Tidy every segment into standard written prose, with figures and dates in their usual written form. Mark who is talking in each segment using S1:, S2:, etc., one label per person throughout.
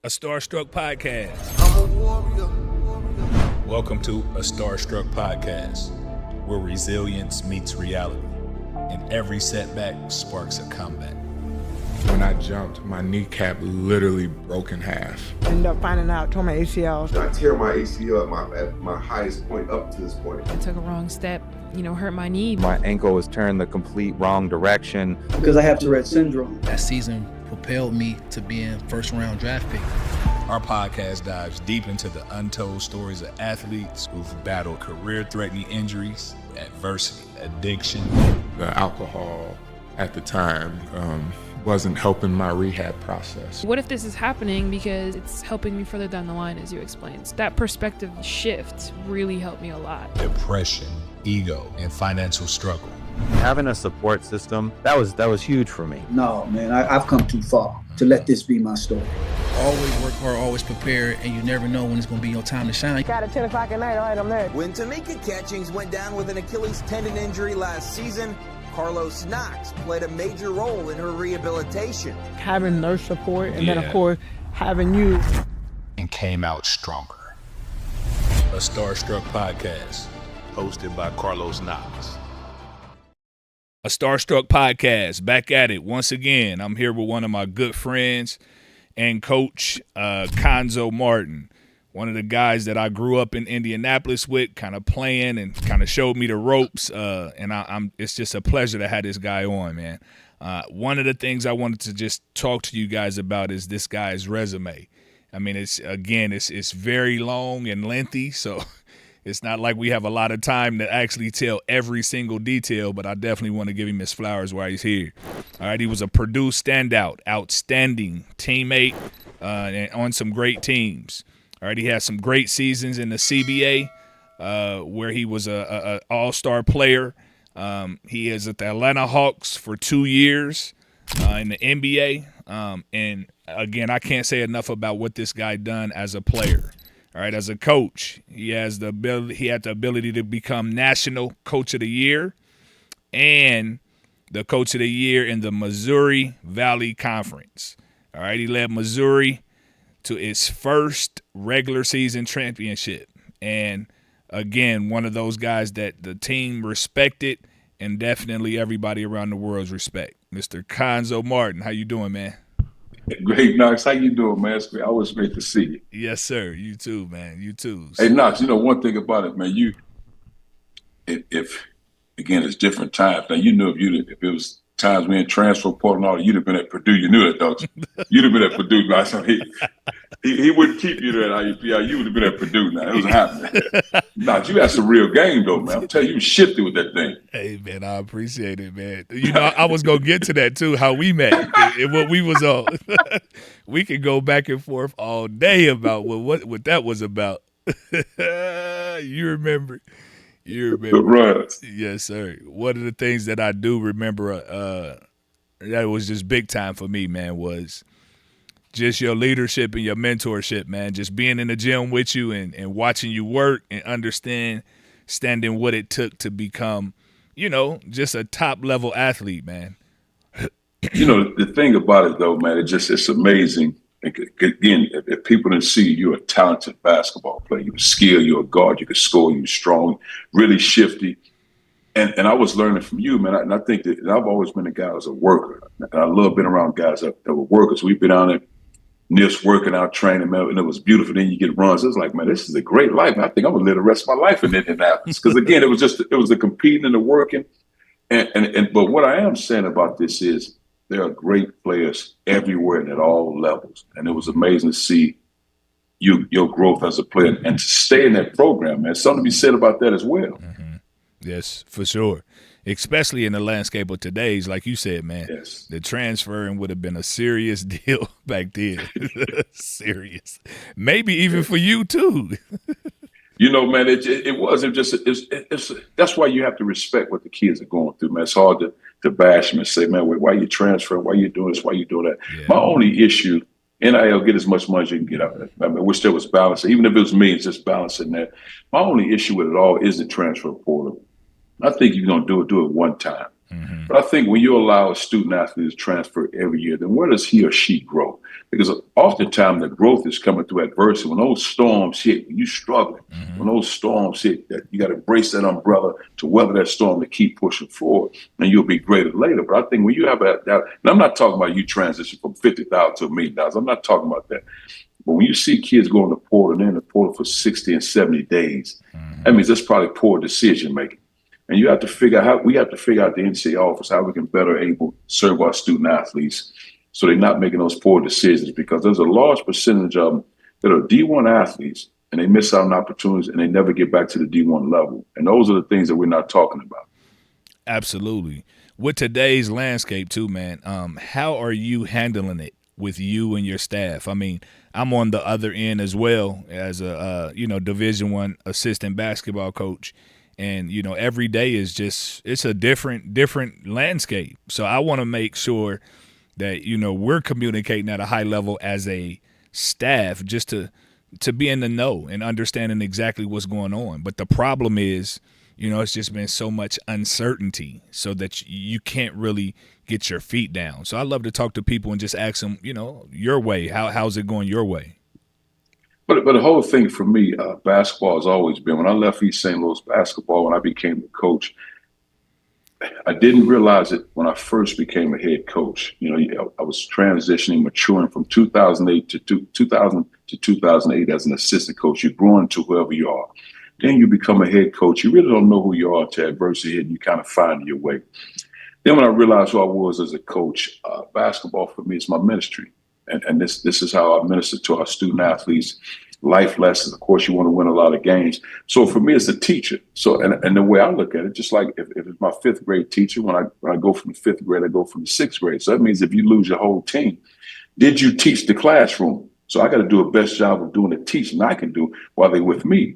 S1: a StarStruck Podcast.
S2: I'm a warrior.
S1: Welcome to a StarStruck Podcast, where resilience meets reality, and every setback sparks a comeback.
S3: When I jumped, my kneecap literally broke in half.
S4: Ended up finding out, tore my ACL.
S5: I tear my ACL at my highest point up to this point.
S6: I took a wrong step, hurt my knee.
S7: My ankle was turned the complete wrong direction.
S8: Because I have Tourette syndrome.
S9: That season propelled me to being first-round draft pick.
S1: Our podcast dives deep into the untold stories of athletes who've battled career-threatening injuries, adversity, addiction.
S3: The alcohol at the time wasn't helping my rehab process.
S6: What if this is happening because it's helping me further down the line, as you explained? That perspective shift really helped me a lot.
S1: Depression, ego, and financial struggle.
S7: Having a support system, that was huge for me.
S8: No, man, I've come too far to let this be my story.
S9: Always work hard, always prepare, and you never know when it's going to be your time to shine.
S4: Got at 10 o'clock at night, all right, I'm there.
S10: When Tamika Catchings went down with an Achilles tendon injury last season, Carlos Knox played a major role in her rehabilitation.
S4: Having nurse support, and then, of course, having you.
S1: And came out stronger. A StarStruck Podcast, hosted by Carlos Knox. A StarStruck Podcast, back at it once again. I'm here with one of my good friends and coach, Cuonzo Martin, one of the guys that I grew up in Indianapolis with, kind of playing and kind of showed me the ropes. And it's just a pleasure to have this guy on, man. One of the things I wanted to just talk to you guys about is this guy's resume. I mean, it's very long and lengthy, so it's not like we have a lot of time to actually tell every single detail, but I definitely want to give him his flowers while he's here. All right, he was a Purdue standout, outstanding teammate, and on some great teams. All right, he had some great seasons in the CBA where he was a all-star player. He is at the Atlanta Hawks for 2 years in the NBA. And, again, I can't say enough about what this guy done as a player. All right, as a coach, he had the ability to become National Coach of the Year and the Coach of the Year in the Missouri Valley Conference. All right, he led Missouri to its first regular season championship. And, again, one of those guys that the team respected and definitely everybody around the world's respect. Mr. Cuonzo Martin, how you doing, man?
S11: Great, Knox. How you doing, man? It's great. Always great to see you.
S1: Yes, sir. You too, man. You too.
S11: Hey, Knox, one thing about it, man, if again, it's different times. Now, if it was times we in transfer portal and all, you'd have been at Purdue. You knew that, don't you? You'd have been at Purdue. Knox. He wouldn't keep you there at IUPI. You would have been at Purdue now. It was happening. Knox, you had some real game, though, man. I'm telling you, you shifted with that thing.
S1: Hey, man, I appreciate it, man. I was going to get to that, too, how we met and what we was on. We could go back and forth all day about what that was about. You remember.
S11: Right.
S1: Yes, sir. One of the things that I do remember that was just big time for me, man, was just your leadership and your mentorship, man. Just being in the gym with you and watching you work and understanding what it took to become, just a top-level athlete, man.
S11: The thing about it, though, man, it's amazing. Again, if people didn't see you're a talented basketball player, you're skilled, you're a guard, you can score, you're strong, really shifty. And I was learning from you, man. And I think that I've always been a guy who's a worker. And I love being around guys that were workers. We've been out at NIST working out, training, man, and it was beautiful. Then you get runs. It was like, man, this is a great life. I think I'm going to live the rest of my life in Indianapolis. Because, again, it was the competing and the working. But what I am saying about this is, there are great players everywhere and at all levels. And it was amazing to see your growth as a player and to stay in that program, man. Something to be said about that as well.
S1: Mm-hmm. Yes, for sure. Especially in the landscape of today's, like you said, man.
S11: Yes.
S1: The transferring would have been a serious deal back then. Serious. Maybe even for you, too.
S11: Man, it wasn't just – that's why you have to respect what the kids are going through, man. It's hard to bash them and say, man, why you transferring? Why you doing this? Why you doing that? Yeah. My only issue, NIL, get as much money as you can get out of it. I wish there was balance. Even if it was me, it's just balancing that. My only issue with it all is the transfer portal. I think you're going to do it one time. But I think when you allow a student athlete to transfer every year, then where does he or she grow? Because oftentimes the growth is coming through adversity. When those storms hit, when you're struggling, when those storms hit, that you got to embrace that umbrella to weather that storm to keep pushing forward, and you'll be greater later. But I think when you have that, and I'm not talking about you transition from $50,000 to $1 million. I'm not talking about that. But when you see kids go in the portal and they're in the portal for 60 and 70 days, that means that's probably poor decision making. And you have to figure out we have to figure out the NCAA office how we can better able serve our student athletes so they're not making those poor decisions, because there's a large percentage of them that are D1 athletes and they miss out on opportunities and they never get back to the D1 level. And those are the things that we're not talking about.
S1: Absolutely. With today's landscape too, man, how are you handling it with you and your staff? I mean, I'm on the other end as well as a Division I assistant basketball coach. And, every day is it's a different landscape. So I want to make sure that, we're communicating at a high level as a staff just to be in the know and understanding exactly what's going on. But the problem is, it's just been so much uncertainty so that you can't really get your feet down. So I love to talk to people and just ask them, your way, how's it going your way?
S11: But the whole thing for me, basketball has always been, when I left East St. Louis basketball, when I became a coach, I didn't realize it when I first became a head coach. I was transitioning, maturing from 2008 to 2000 to 2008 as an assistant coach. You're growing to whoever you are. Then you become a head coach. You really don't know who you are until adversity hit and you kind of find your way. Then when I realized who I was as a coach, basketball for me is my ministry. And this is how I minister to our student athletes, life lessons. Of course, you want to win a lot of games. So for me, it's a teacher. So and the way I look at it, just like if it's my fifth grade teacher, when I go from the fifth grade, I go from the sixth grade. So that means if you lose your whole team, did you teach the classroom? So I got to do a best job of doing the teaching I can do while they're with me.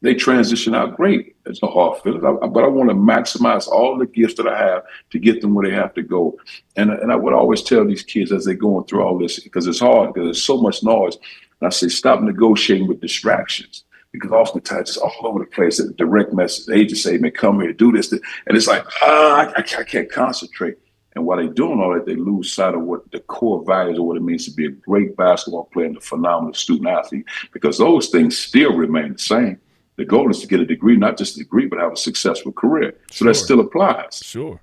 S11: They transition out great. It's no hard feelings, but I want to maximize all the gifts that I have to get them where they have to go. And I would always tell these kids as they're going through all this, because it's hard, because there's so much noise. And I say, stop negotiating with distractions, because oftentimes it's all over the place. A direct message, they just say, man, come here, do this. And it's like, I can't concentrate. And while they're doing all that, they lose sight of what the core values of what it means to be a great basketball player and a phenomenal student athlete, because those things still remain the same. The goal is to get a degree, not just a degree, but have a successful career. So that still applies.
S1: Sure.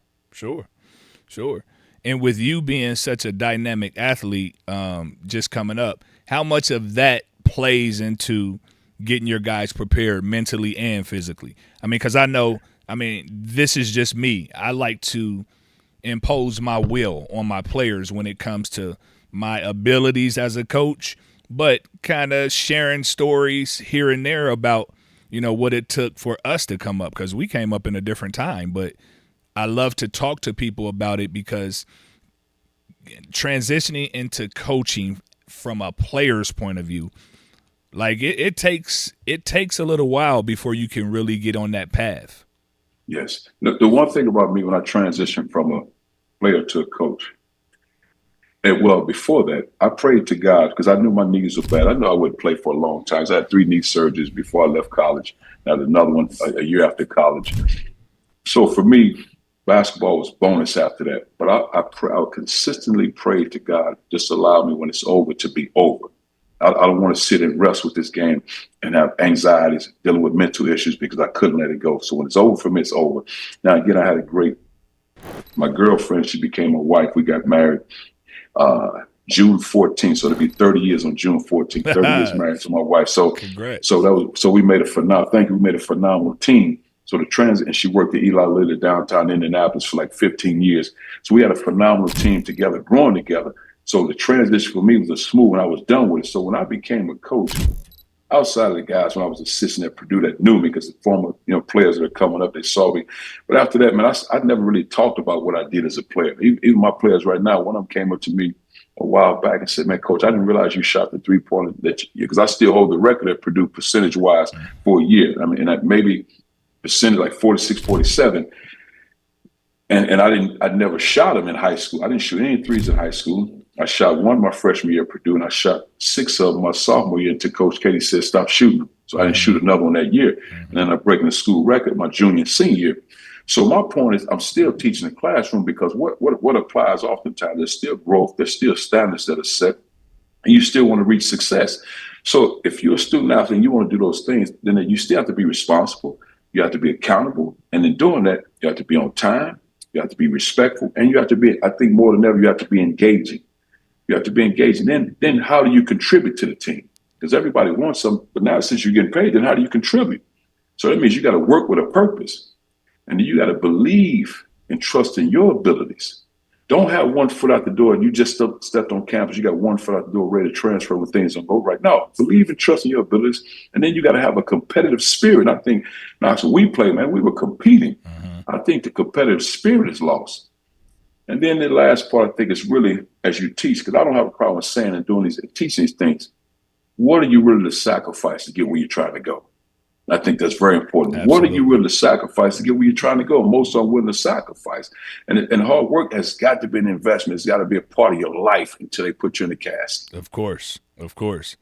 S1: And with you being such a dynamic athlete, just coming up, how much of that plays into getting your guys prepared mentally and physically? I mean, because this is just me. I like to impose my will on my players when it comes to my abilities as a coach, but kind of sharing stories here and there about what it took for us to come up, because we came up in a different time. But I love to talk to people about it, because transitioning into coaching from a player's point of view, like it takes a little while before you can really get on that path.
S11: Yes. The one thing about me when I transitioned from a player to a coach, before that, I prayed to God, because I knew my knees were bad. I knew I wouldn't play for a long time. So I had 3 knee surgeries before I left college. I had another one a year after college. So for me, basketball was bonus after that. But I consistently prayed to God, just allow me when it's over to be over. I don't want to sit and rest with this game and have anxieties, dealing with mental issues, because I couldn't let it go. So when it's over for me, it's over. Now, again, I had my girlfriend, she became my wife. We got married June 14th, so it'll be 30 years on June 14th. 30 years married to my wife. So
S1: congrats.
S11: So we made a phenomenal team. So the transit, and she worked at Eli Lilly downtown Indianapolis for like 15 years. So we had a phenomenal team together, growing together. So the transition for me was a smooth when I was done with it. So when I became a coach, outside of the guys when I was assistant at Purdue that knew me, because the former players that are coming up, they saw me. But after that, man, I never really talked about what I did as a player. Even my players right now, one of them came up to me a while back and said, man, coach, I didn't realize you shot the 3-pointer because I still hold the record at Purdue percentage-wise for a year. I mean, and maybe percentage like 46, 47. And I never shot them in high school. I didn't shoot any threes in high school. I shot one my freshman year at Purdue, and I shot 6 of them my sophomore year until Coach Katie said, stop shooting them. So I didn't shoot another one that year. And then I'm breaking the school record my junior and senior year. So my point is, I'm still teaching the classroom because what applies oftentimes, there's still growth, there's still standards that are set, and you still want to reach success. So if you're a student athlete and you want to do those things, then you still have to be responsible. You have to be accountable. And in doing that, you have to be on time. You have to be respectful. And you have to be, I think more than ever, you have to be engaging. You have to be engaging. Then how do you contribute to the team? Because everybody wants something, but now since you're getting paid, then how do you contribute? So that means you got to work with a purpose. And you got to believe and trust in your abilities. Don't have one foot out the door and you just stepped on campus. You got one foot out the door ready to transfer when things don't go right. No, believe and trust in your abilities. And then you got to have a competitive spirit. I think, Knox, when we played, man, we were competing. I think the competitive spirit is lost. And then the last part, I think, is really as you teach, because I don't have a problem with saying and doing teaching these things. What are you willing to sacrifice to get where you're trying to go? I think that's very important. Absolutely. What are you willing to sacrifice to get where you're trying to go? Most are willing to sacrifice. And hard work has got to be an investment. It's got to be a part of your life until they put you in the cast.
S1: Of course. Of course.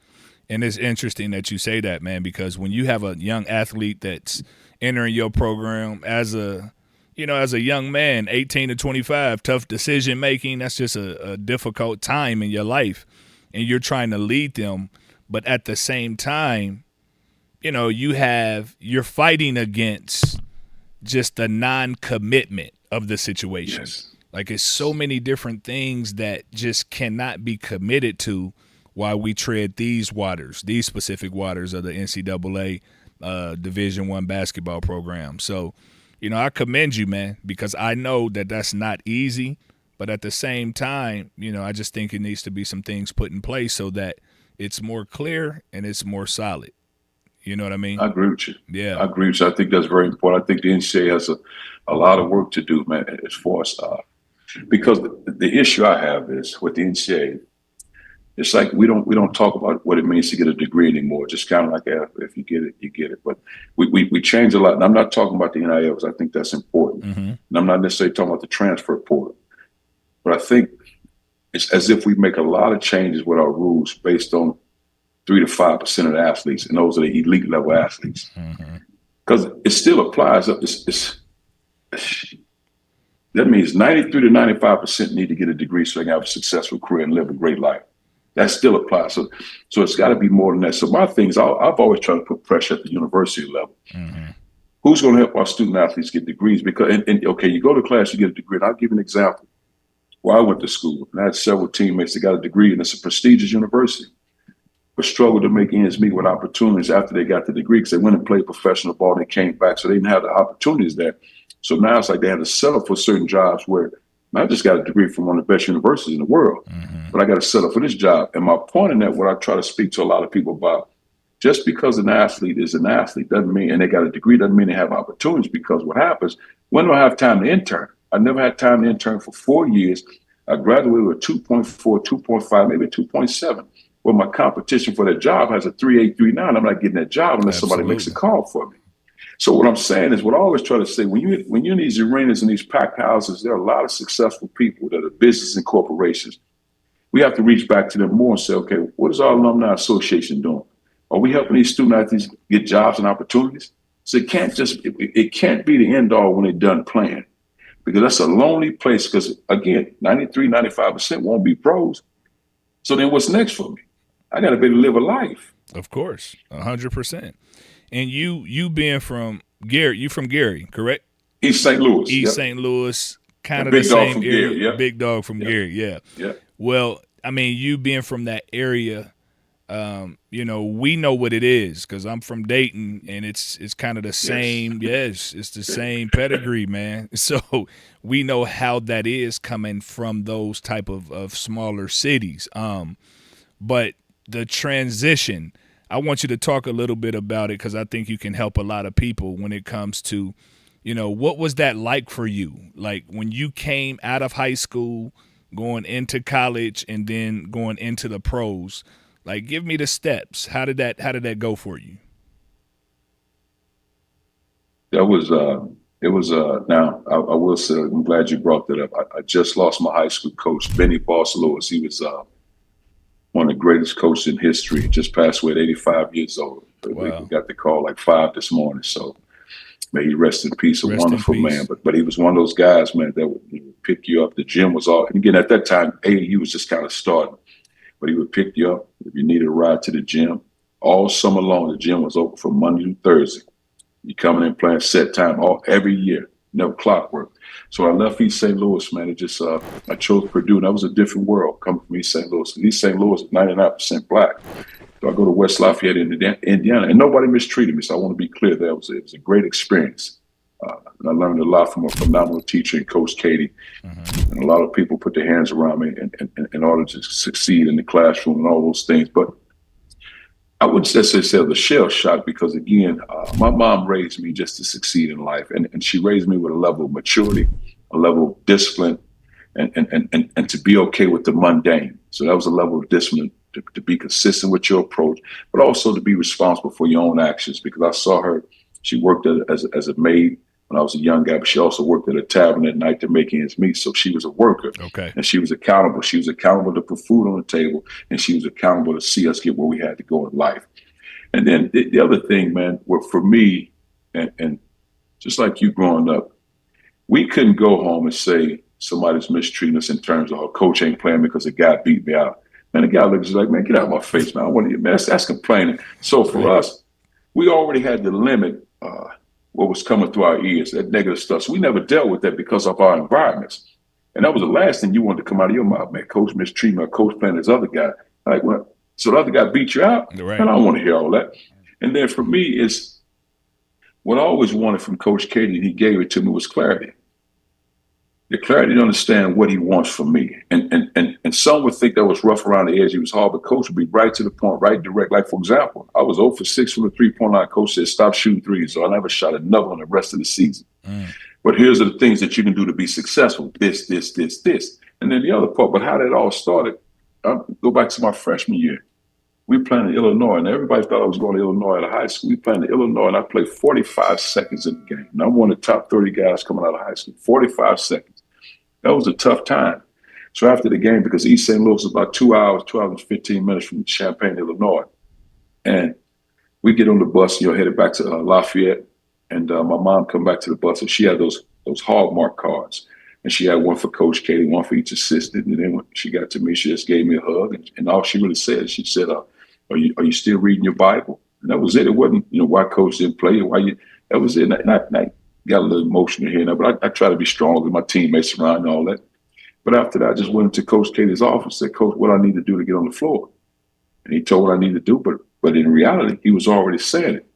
S1: And it's interesting that you say that, man, because when you have a young athlete that's entering your program as a young man, 18 to 25, tough decision making, that's just a difficult time in your life. And you're trying to lead them. But at the same time, you're fighting against just the non-commitment of the situation.
S11: Yes.
S1: Like it's so many different things that just cannot be committed to while we tread these specific waters of the NCAA Division I basketball program. So, I commend you, man, because I know that that's not easy. But at the same time, I just think it needs to be some things put in place so that it's more clear and it's more solid. You know what I mean?
S11: I agree with you.
S1: Yeah.
S11: I agree with you. I think that's very important. I think the NCAA has a lot of work to do, man, as far as because the issue I have is with the NCAA, it's like we don't talk about what it means to get a degree anymore. Just kind of like if you get it, you get it. But we change a lot. And I'm not talking about the NIL because I think that's important. Mm-hmm. And I'm not necessarily talking about the transfer portal. But I think it's as if we make a lot of changes with our rules based on 3 to 5% of the athletes, and those are the elite level athletes. Because it still applies. That means 93 to 95% need to get a degree so they can have a successful career and live a great life. That still applies. So it's got to be more than that. So my thing is, I've always tried to put pressure at the university level. Who's going to help our student athletes get degrees? Because, okay, you go to class, you get a degree. And I'll give you an example. Well, I went to school, and I had several teammates that got a degree, and it's a prestigious university, but struggled to make ends meet with opportunities after they got the degree because they went and played professional ball and they came back, so they didn't have the opportunities there. So now it's like they had to settle for certain jobs where I just got a degree from one of the best universities in the world, but I got to settle for this job. And my point in that, what I try to speak to a lot of people about, just because an athlete is an athlete doesn't mean, and they got a degree doesn't mean they have opportunities, because what happens, when do I have time to intern? I never had time to intern for 4 years. I graduated with 2.4, 2.5, maybe 2.7. Well, my competition for that job has a 3.8, 3.9. I'm not getting that job unless somebody makes a call for me. So what I'm saying is, what I always try to say, when you're in these arenas and these packed houses, there are a lot of successful people that are business and corporations. We have to reach back to them more and say, okay, what is our alumni association doing? Are we helping these student athletes get jobs and opportunities? So it can't be the end all when they're done playing, because that's a lonely place. Because again, 93, 95% won't be pros. So then what's next for me? I got to be able to live a life.
S1: Of course, 100%. And you being from Gary, you from Gary, correct?
S11: East St. Louis.
S1: East St. Louis, kind of the same area.
S11: Gary, yeah.
S1: Big dog from Gary, yeah.
S11: Yeah.
S1: Well, I mean, you being from that area, we know what it is, because I'm from Dayton, and it's kind of the same. Yes, it's the same pedigree, man. So we know how that is coming from those type of smaller cities. But the transition, I want you to talk a little bit about it, because I think you can help a lot of people when it comes to, what was that like for you? Like when you came out of high school, going into college, and then going into the pros. Like, give me the steps. How did that go for you?
S11: That was now I will say, I'm glad you brought that up. I just lost my high school coach, Benny Boss Lewis. He was one of the greatest coaches in history. Just passed away at 85 years old.
S1: Wow.
S11: We got the call like 5 this morning. So May he rest in peace, a
S1: Rest in
S11: wonderful
S1: peace.
S11: man. But he was one of those guys, man, that would pick you up. The gym was all, and again, at that time, AAU was just kind of starting. But he would pick you up if you needed a ride to the gym. All summer long, the gym was open from Monday to Thursday. You coming in playing set time every year, never clockwork. So I left East St. Louis, man. It just I chose Purdue, and that was a different world coming from East St. Louis. East St. Louis is 99% black. So I go to West Lafayette, Indiana, and nobody mistreated me. So I want to be clear that it was a great experience. And I learned a lot from a phenomenal teacher and Coach Katie. And a lot of people put their hands around me in order to succeed in the classroom and all those things. But I wouldn't say it was a shell shock because, again, my mom raised me just to succeed in life. And she raised me with a level of maturity, a level of discipline, and to be okay with the mundane. So that was a level of discipline to be consistent with your approach, but also to be responsible for your own actions. Because I saw her, she worked as a maid when I was a young guy, but she also worked at a tavern at night to make ends meet. So she was a worker. Okay. And she was accountable. She was accountable to put food on the table, and she was accountable to see us get where we had to go in life. And then the other thing, man, for me, and just like you growing up, we couldn't go home and say somebody's mistreating us in terms of, oh, coach ain't playing because a guy beat me out. And the guy looks like, man, get out of my face, man. I want to, man, that's complaining. So for us, we already had to limit what was coming through our ears, that negative stuff. So we never dealt with that because of our environments. And that was the last thing you wanted to come out of your mouth, man. Coach mistreating my coach playing this other guy. Like, well, so the other guy beat you out? Right. And I don't want to hear all that. And then for me, it's what I always wanted from Coach Katie, and he gave it to me, was clarity. The clarity to understand what he wants from me. And some would think that was rough around the edge. He was hard, but Coach would be right to the point, right direct. Like, for example, I was 0 for 6 from the three-point line. Coach said, stop shooting threes. So I never shot another one the rest of the season. But here's the things that you can do to be successful. This. And then the other part, but how that all started, I'll go back to my freshman year. We played in Illinois, and everybody thought I was going to Illinois out of high school. We played in Illinois, and I played 45 seconds in the game. And I'm one of the top 30 guys coming out of high school. 45 seconds. That was a tough time. So after the game, because East St. Louis is about 2 hours and 15 minutes from Champaign, Illinois, and we get on the bus, headed back to Lafayette, and my mom come back to the bus, and she had those Hallmark cards, and she had one for Coach Katie, one for each assistant, and then when she got to me, she just gave me a hug, and all she really said, she said, "Are you still reading your Bible?" And that was it. It wasn't, why Coach didn't play, that was it. And I got a little emotional here now, but I try to be strong with my teammates around and all that. But after that, I just went into Coach Katie's office and said, "Coach, what I need to do to get on the floor?" And he told me what I need to do, but in reality, he was already saying it.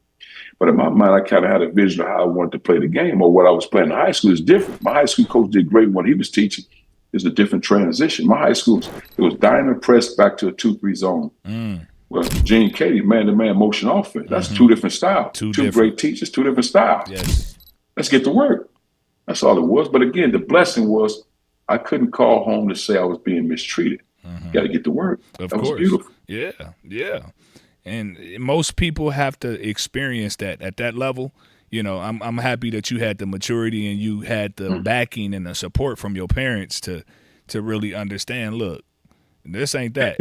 S11: But in my mind, I kind of had a vision of how I wanted to play the game, or what I was playing in high school is different. My high school coach did great when he was teaching. It's a different transition. My high school, it was diamond press back to a 2-3 zone. Well, Gene Katie, man-to-man motion offense. That's two different styles. Two great teachers, two different styles. Yes. Let's get to work. That's all it was. But again, the blessing was I couldn't call home to say I was being mistreated. Got to get to work. That was beautiful.
S1: Yeah. And most people have to experience that at that level. I'm happy that you had the maturity and you had the backing and the support from your parents to really understand, look, this ain't that.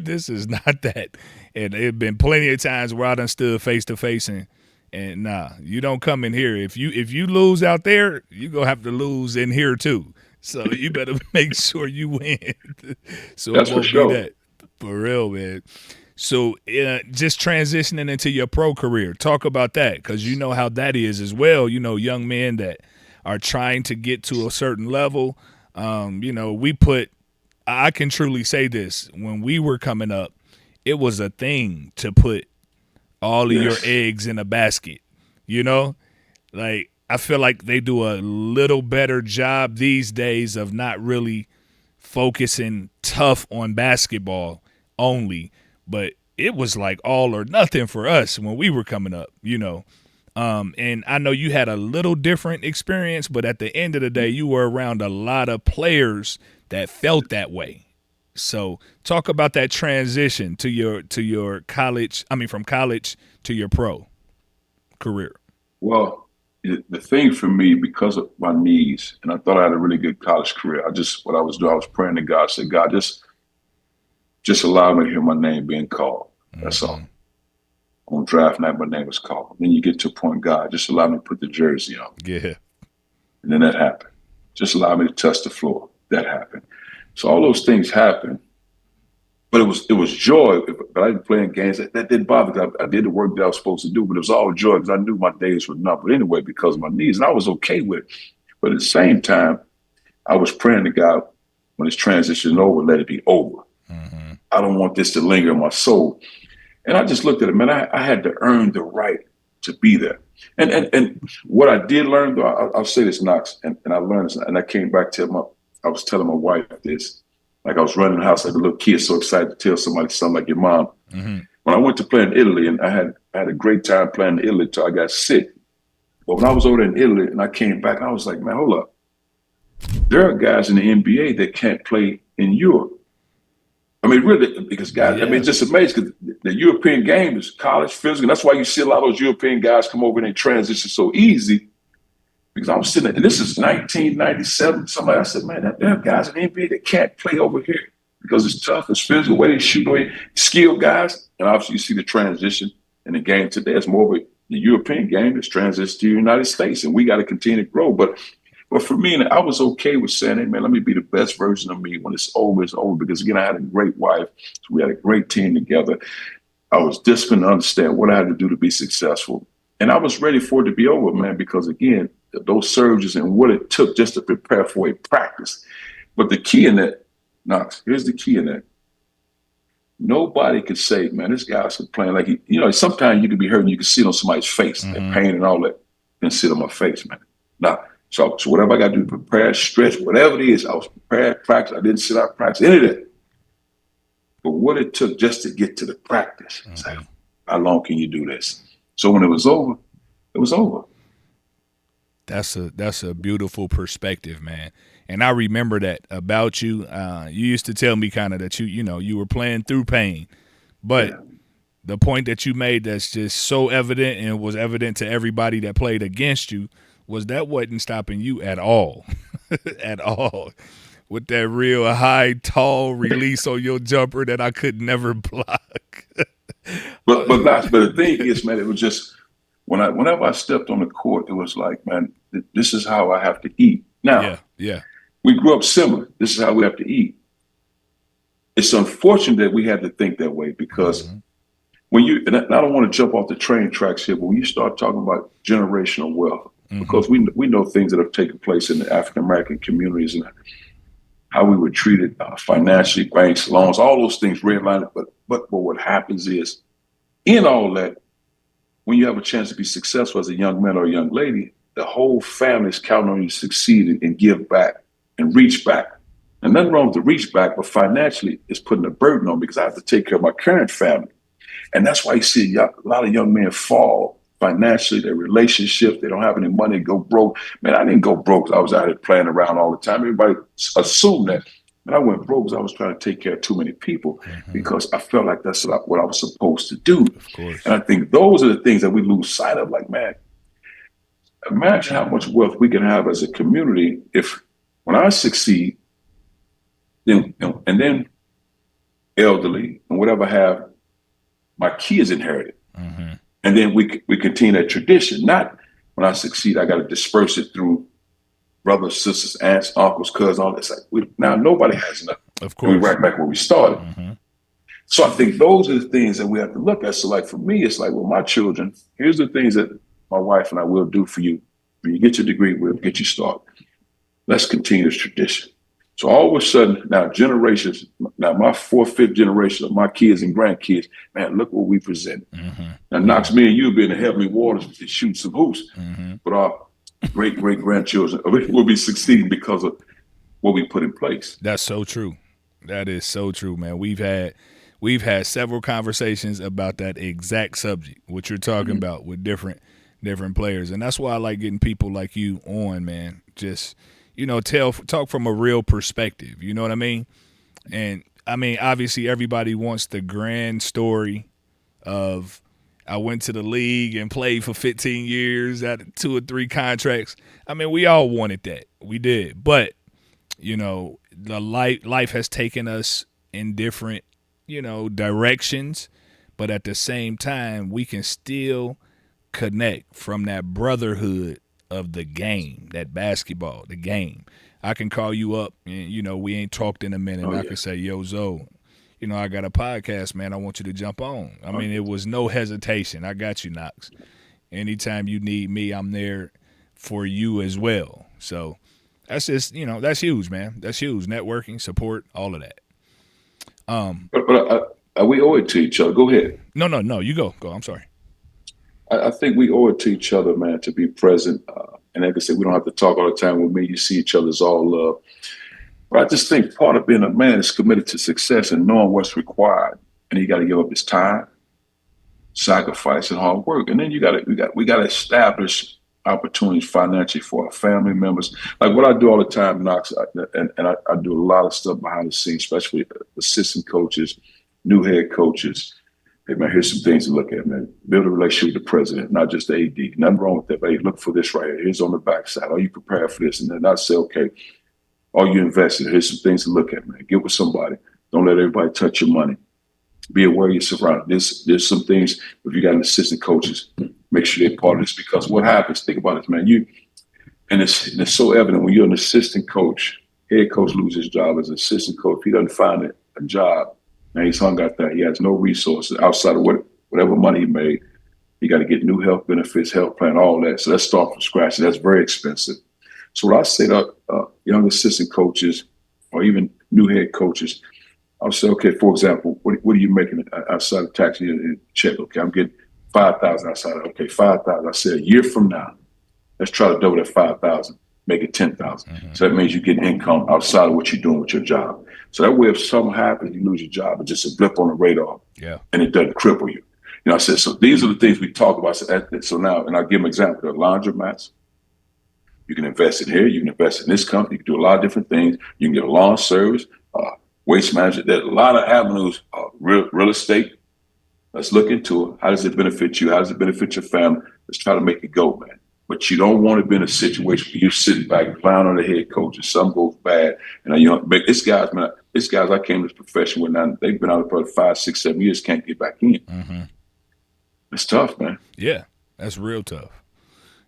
S1: This is not that. And there have been plenty of times where I done stood face to face and nah, you don't come in here. If you lose out there, you gonna have to lose in here too. So you better make sure you win. So
S11: that's
S1: it won't
S11: for sure.
S1: be that. For real, man. So just transitioning into your pro career, talk about that, because you know how that is as well. Young men that are trying to get to a certain level. I can truly say this. When we were coming up, it was a thing to put all of your eggs in a basket, Like, I feel like they do a little better job these days of not really focusing tough on basketball only. But it was like all or nothing for us when we were coming up, And I know you had a little different experience, but at the end of the day, you were around a lot of players that felt that way. So talk about that transition to your college, from college to your pro career.
S11: Well, the thing for me, because of my knees, and I thought I had a really good college career, what I was doing, I was praying to God, said, God, just allow me to hear my name being called. That's all. On draft night, my name was called. Then you get to a point, God, just allow me to put the jersey on.
S1: Yeah.
S11: And then that happened. Just allow me to touch the floor. That happened. So all those things happened. But it was joy. But I didn't play in games. That didn't bother me. I did the work that I was supposed to do, but it was all joy because I knew my days were numbered anyway because of my knees. And I was okay with it. But at the same time, I was praying to God, when this transition is over, let it be over.
S1: Mm-hmm.
S11: I don't want this to linger in my soul. And I just looked at it, man, I had to earn the right to be there. And what I did learn, though, I'll say this, Knox, and I learned this, and I came back to I was telling my wife this, like I was running the house like a little kid, so excited to tell somebody something like your mom.
S1: Mm-hmm.
S11: When I went to play in Italy, and I had a great time playing in Italy until I got sick. But when I was over there in Italy and I came back, I was like, man, hold up. There are guys in the NBA that can't play in Europe. I mean, really, because guys, yeah. I mean, it's just amazing because the European game is college physical. That's why you see a lot of those European guys come over and they transition so easy. Because I was sitting there, and this is 1997. Somebody, I said, man, there are guys in the NBA that can't play over here because it's tough, it's physical, the way they shoot, the way skilled guys. And obviously, you see the transition in the game today. It's more of the European game that's transitioned to the United States, and we got to continue to grow. But for me, I was okay with saying, hey, man, let me be the best version of me when it's over, because, again, I had a great wife. So we had a great team together. I was disciplined to understand what I had to do to be successful. And I was ready for it to be over, man, because, again, those surgeries and what it took just to prepare for a practice. But the key in that, Knox, here's the key in that. Nobody could say, man, this guy's playing like sometimes you can be hurt and you can see it on somebody's face, mm-hmm. and pain and all that, and sit on my face, man. Now, so whatever I got to do, prepare, stretch, whatever it is, I was prepared, practice. I didn't sit out practice, any of that. But what it took just to get to the practice, mm-hmm. It's like, how long can you do this? So when it was over, it was over.
S1: That's a beautiful perspective, man. And I remember that about you. You used to tell me kind of that you were playing through pain, but the point that you made that's just so evident and was evident to everybody that played against you was that wasn't stopping you at all, at all. With that real high, tall release on your jumper that I could never block.
S11: but the thing is, man, it was just whenever I stepped on the court, it was like, man, this is how I have to eat. Now,
S1: yeah.
S11: We grew up similar. This is how we have to eat. It's unfortunate that we had to think that way because mm-hmm. And I don't want to jump off the train tracks here, but when you start talking about generational wealth, mm-hmm. because we know things that have taken place in the African-American communities and how we were treated financially, banks, loans, all those things redlined. But what happens is, in all that, when you have a chance to be successful as a young man or a young lady, the whole family is counting on you to succeed and give back and reach back. And nothing wrong with the reach back, but financially, it's putting a burden on me because I have to take care of my current family. And that's why you see a lot of young men fall financially, their relationships, they don't have any money, go broke. Man, I didn't go broke. I was out here playing around all the time. Everybody assumed that. And I went broke because I was trying to take care of too many people mm-hmm. because I felt like that's what I was supposed to do.
S1: Of course.
S11: And I think those are the things that we lose sight of. Like, man, imagine how much wealth we can have as a community if when I succeed, then elderly and whatever I have, my kids inherit it. Mm-hmm. And then we continue that tradition. Not when I succeed, I got to disperse it through brothers, sisters, aunts, uncles, cousins, all that. Like now nobody has enough.
S1: Of course.
S11: We right back where we started. Mm-hmm. So I think those are the things that we have to look at. So like for me, it's like, well, my children, here's the things that my wife and I will do for you. When you get your degree, we'll get you started. Let's continue this tradition. So all of a sudden, now generations, now my fourth, fifth generation of my kids and grandkids, man, look what we present. Mm-hmm. Now, Knox, me and you be in the heavenly waters to shoot some hoops, mm-hmm. but our great-great-grandchildren will be succeeding because of what we put in place.
S1: That's so true. That is so true, man. We've had several conversations about that exact subject, what you're talking mm-hmm. about with different players. And that's why I like getting people like you on, man. Just – talk from a real perspective. You know what I mean? And I mean, obviously everybody wants the grand story of I went to the league and played for 15 years at 2 or 3 contracts. I mean, we all wanted that. We did. But, the life has taken us in different, directions. but at the same time, we can still connect from that brotherhood of the game, that basketball, the game. I can call you up and, you know, we ain't talked in a minute. I can say, yo, Zo, you know, I got a podcast, man. I want you to jump on. I mean, it was no hesitation. I got you, Knox. Anytime you need me, I'm there for you as well. So that's just, you know, that's huge, man. That's huge. Networking, support, all of that.
S11: But we owe it to each other. Go ahead.
S1: No. You go. I'm sorry.
S11: I think we owe it to each other, man, to be present. And like I said, we don't have to talk all the time with me. You see each other's all love. But I just think part of being a man is committed to success and knowing what's required. And you got to give up his time, sacrifice, and hard work. And then we got to establish opportunities financially for our family members. Like what I do all the time, Knox, I do a lot of stuff behind the scenes, especially assistant coaches, new head coaches. Hey, man, here's some things to look at, man. Build a relationship with the president, not just the AD. Nothing wrong with that. But hey, look for this right here. Here's on the backside. Are you prepared for this? And then I say, okay, are you invested? Here's some things to look at, man. Get with somebody. Don't let everybody touch your money. Be aware of your surroundings. There's some things, if you got an assistant coaches, make sure they're part of this, because what happens, think about it, man. It's so evident when you're an assistant coach, head coach loses his job as an assistant coach. If he doesn't find a job, now he's hung out there. He has no resources outside of whatever money he made. He got to get new health benefits, health plan, all that. So let's start from scratch. And that's very expensive. So what I say to young assistant coaches or even new head coaches, I'll say, okay, for example, what are you making outside of tax and check? Okay, I'm getting $5,000 outside of, okay, $5,000. I said a year from now, let's try to double that $5,000, make it $10,000. Mm-hmm. So that means you get income outside of what you're doing with your job. So that way, if something happens, you lose your job, it's just a blip on the radar, and it doesn't cripple you. You know, I said, so these are the things we talk about. So now, and I'll give them an example. The laundromats, you can invest in here, you can invest in this company, you can do a lot of different things. You can get a lawn service, waste management. There's a lot of avenues, real estate. Let's look into it. How does it benefit you? How does it benefit your family? Let's try to make it go, man. But you don't want to be in a situation where you're sitting back, plowing on the head coach, and something goes bad. And you know, this guys I came to this profession with now, they've been out for 5, 6, 7 years, can't get back in. Mm-hmm. It's tough, man.
S1: Yeah, that's real tough.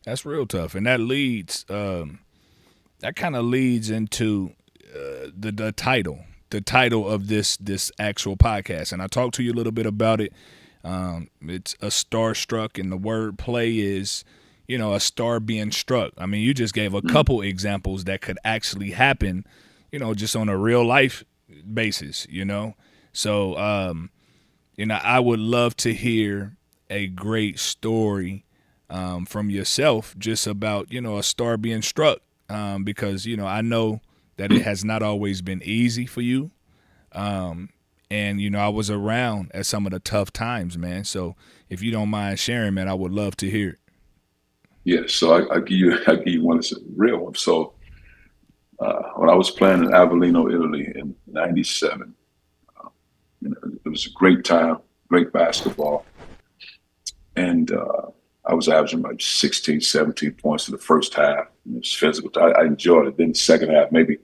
S1: That's real tough. And that leads, that kind of leads into the title of this actual podcast. And I talked to you a little bit about it. It's a starstruck, and the word play is, you know, a star being struck. I mean, you just gave a couple examples that could actually happen, you know, just on a real life basis, you know. So, you know, I would love to hear a great story from yourself just about, you know, a star being struck, because, you know, I know that it has not always been easy for you. And, you know, I was around at some of the tough times, man. So if you don't mind sharing, man, I would love to hear it.
S11: Yeah, so I'll give you one that's a real one. So when I was playing in Avellino, Italy in '97, you know, it was a great time, great basketball. And I was averaging like 16, 17 points in the first half. It was physical. I enjoyed it. Then the second half, maybe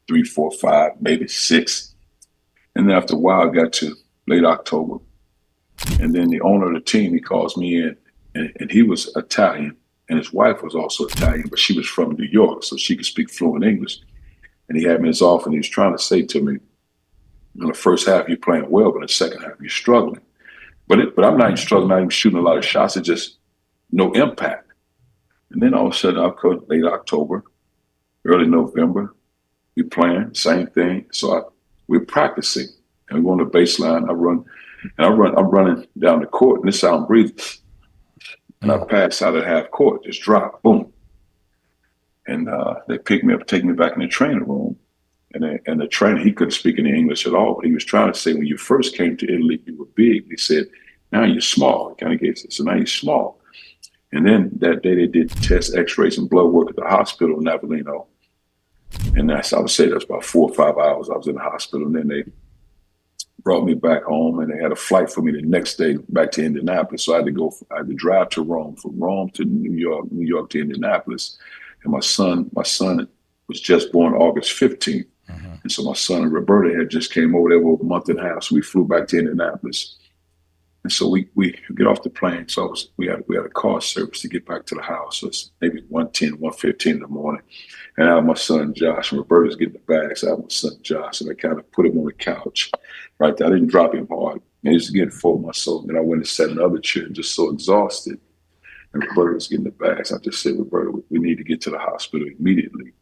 S11: 3, 4, 5, maybe 6. And then after a while, I got to late October. And then the owner of the team, he calls me in, and he was Italian. And his wife was also Italian, but she was from New York, so she could speak fluent English. And he had me in his office, and he was trying to say to me, in the first half, you're playing well, but in the second half, you're struggling. But I'm not even struggling, not even shooting a lot of shots. It's just no impact. And then all of a sudden, I'll come late October, early November, we're playing, same thing. So we're practicing, and we're on the baseline. I'm running down the court, and this is how I'm breathing. And I pass out at half court, just drop, boom. And they picked me up, take me back in the training room. And the trainer, he couldn't speak any English at all, but he was trying to say, when you first came to Italy, you were big. He said, now you're small. He kind of gave it, so now you're small. And then that day they did test x-rays and blood work at the hospital in Avellino. And I would say that's about 4 or 5 hours I was in the hospital. And then they brought me back home, and they had a flight for me the next day back to Indianapolis. So I had to drive to Rome, from Rome to New York to Indianapolis. And my son was just born August 15th. Mm-hmm. And so my son and Roberta had just came over there for a month and a half. So we flew back to Indianapolis. And so we get off the plane. So we had a car service to get back to the house. So it's maybe 1:10, 1:15 in the morning. And I have my son Josh, and Roberta's getting the bags. I have my son Josh, and I kind of put him on the couch right there. I didn't drop him hard. And he's getting 4 months old. And I went and sat in the other chair, just so exhausted. And Roberta was getting the bags. I just said, Roberta, we need to get to the hospital immediately.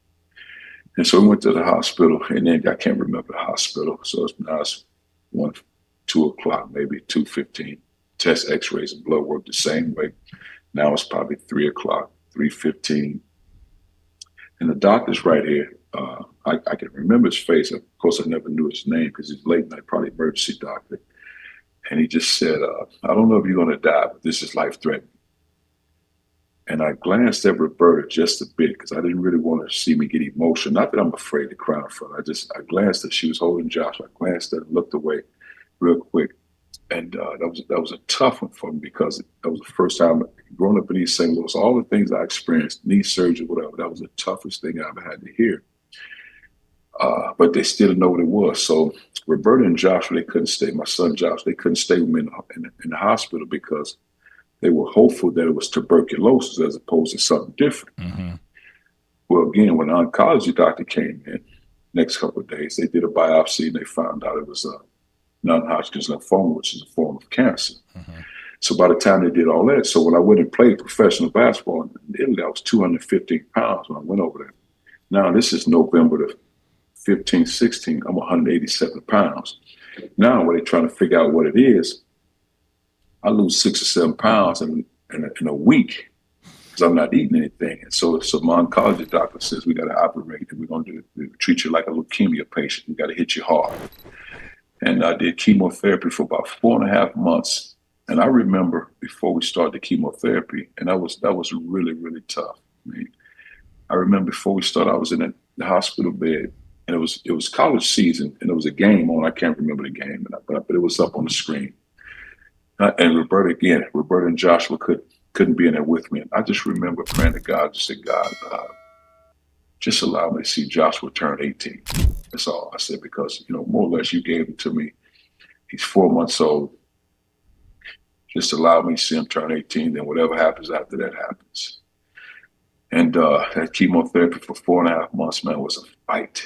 S11: And so we went to the hospital, and then I can't remember the hospital. So it's 2 o'clock, maybe 2:15. Test x-rays and blood work the same way. Now it's probably 3 o'clock, 3:15. And the doctor's right here. I can remember his face. Of course, I never knew his name because he's late night, probably emergency doctor. And he just said, I don't know if you're going to die, but this is life-threatening. And I glanced at Roberta just a bit because I didn't really want her to see me get emotional. Not that I'm afraid to cry in front of her. I glanced at, she was holding Josh. I glanced at her, looked away real quick. And that was a tough one for me because that was the first time growing up in East St. Louis. All the things I experienced, knee surgery, whatever, that was the toughest thing I ever had to hear. But they still didn't know what it was. So Roberta and Joshua, they couldn't stay. My son Josh, they couldn't stay with me in the hospital because they were hopeful that it was tuberculosis as opposed to something different. Mm-hmm. Well, again, when the oncology doctor came in, next couple of days, they did a biopsy and they found out it was a non-Hodgkin's lymphoma, which is a form of cancer. Mm-hmm. So by the time they did all that, so when I went and played professional basketball in Italy, I was 215 pounds when I went over there. Now, this is November the 15, 16, I'm 187 pounds. Now, when they're trying to figure out what it is, I lose 6 or 7 pounds in a week because I'm not eating anything. And so my oncology doctor says, we got to operate and we're going to treat you like a leukemia patient. We got to hit you hard. And I did chemotherapy for about 4.5 months. And I remember before we started the chemotherapy, and that was really, really tough. I remember before we started, I was in the hospital bed, and it was college season, and there was a game on. I can't remember the game, but it was up on the screen. And Roberta and Joshua couldn't be in there with me. And I just remember praying to God, just said, God, just allow me to see Joshua turn 18. That's all I said, because, more or less you gave him to me. He's 4 months old. Just allow me to see him turn 18. Then whatever happens after that happens. And that chemotherapy for 4.5 months, man, was a fight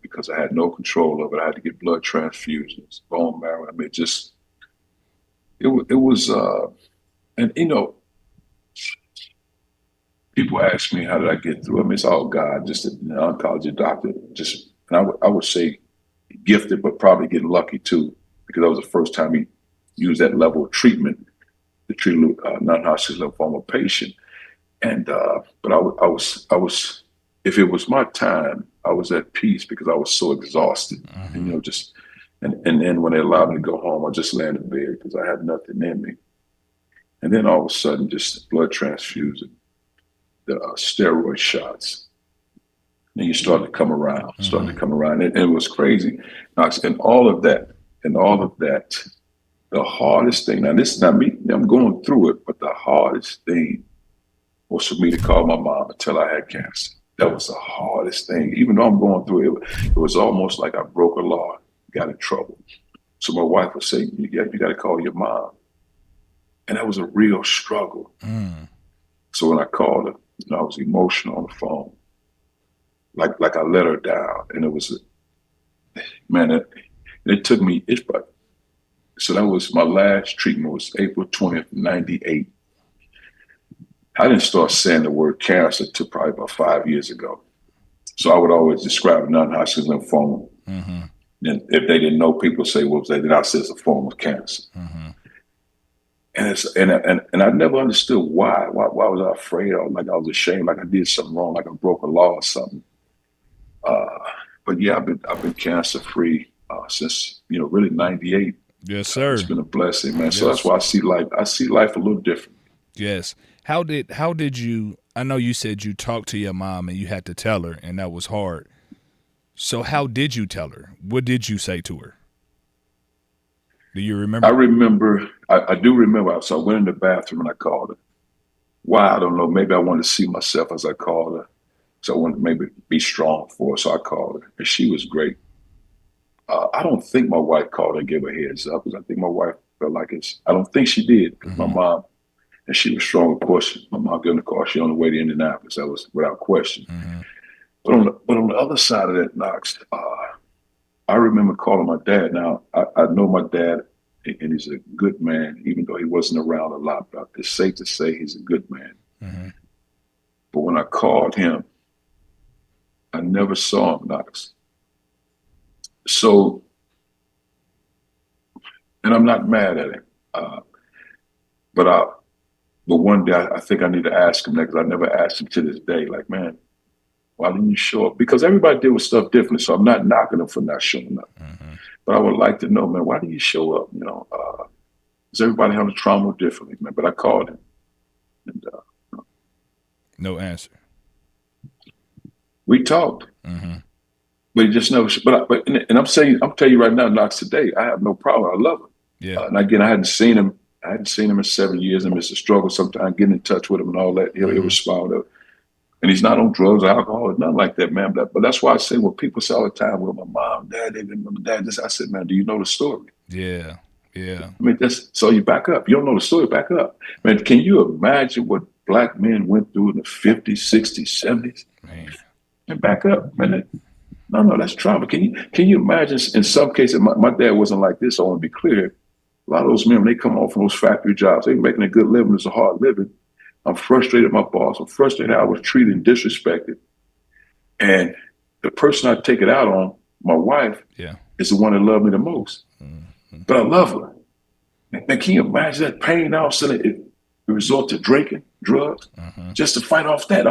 S11: because I had no control of it. I had to get blood transfusions, bone marrow. I mean, it was, people ask me, how did I get through? I mean, it's all God, just an oncology doctor. And I would say gifted, but probably getting lucky too, because that was the first time he used that level of treatment to treat a non-Hodgkin's lymphoma patient. And but I was, if it was my time, I was at peace because I was so exhausted. Mm-hmm. And then when they allowed me to go home, I just lay in the bed because I had nothing in me. And then all of a sudden, just blood transfusion, the steroid shots. And you start to come around, And it was crazy. And all of that, the hardest thing, now this is not me, I'm going through it, but the hardest thing was for me to call my mom and tell her I had cancer. That was the hardest thing. Even though I'm going through it, it was almost like I broke a law, got in trouble. So my wife would say, you got to call your mom. And that was a real struggle. Mm. So when I called her, I was emotional on the phone. Like I let her down. And it was, it took me, so that was my last treatment, was April 20th, 98. I didn't start saying the word cancer until probably about 5 years ago. So I would always describe non-Hodgkin's lymphoma. Mm-hmm. And if they didn't know, people say, well, then I said it's a form of cancer. Mm-hmm. And I never understood why. Why was I afraid? Or like I was ashamed, like I did something wrong, like I broke a law or something. But yeah, I've been cancer free since really 98.
S1: Yes, sir.
S11: It's been a blessing, man. Yes. So that's why I see life a little different.
S1: Yes. How did you? I know you said you talked to your mom and you had to tell her, and that was hard. So how did you tell her? What did you say to her? Do you remember?
S11: I do remember. So I went in the bathroom and I called her. Why? I don't know. Maybe I wanted to see myself as I called her. So I wanted to maybe be strong for her. So I called her, and she was great. I don't think my wife called her and gave her a heads up, because I think my wife felt like I don't think she did. My mom, and she was strong, of course. My mom got in the car. She on the way to Indianapolis. That was without question. But on the other side of that, Knox, I remember calling my dad. Now, I know my dad, and he's a good man, even though he wasn't around a lot. But it's safe to say he's a good man. But when I called him, I never saw him, Knox. So, and I'm not mad at him. But one day I think I need to ask him that, because I never asked him to this day. Like, man, why didn't you show up? Because everybody deal with stuff different, so I'm not knocking him for not showing up. But I would like to know, man, why didn't you show up? You know, because everybody handles trauma differently, man. But I called him, and
S1: no answer.
S11: We talked, but he just never. And I'm telling you right now, Knox, today I have no problem. I love him.
S1: Yeah.
S11: And again, I hadn't seen him in 7 years, and it's a struggle sometimes getting in touch with him and all that. He'll respond to it. And he's not on drugs or alcohol or nothing like that, man. But that's why I say when people say all the time, well, my mom, dad, this, I said, man, do you know the story?
S1: Yeah. I
S11: mean, so you back up. You don't know the story, back up. Man, can you imagine what Black men went through in the 50s, 60s, 70s?
S1: Man.
S11: And back up, man. No, that's trauma. Can you imagine? In some cases, my dad wasn't like this. I want to be clear. A lot of those men, when they come off from those factory jobs, they're making a good living. It's a hard living. I'm frustrated at my boss. I'm frustrated how I was treated and disrespected. And the person I take it out on, my wife, is the one that loved me the most. But I love her. Man, can you imagine that pain now? It resort to drinking, drugs, just to fight off that.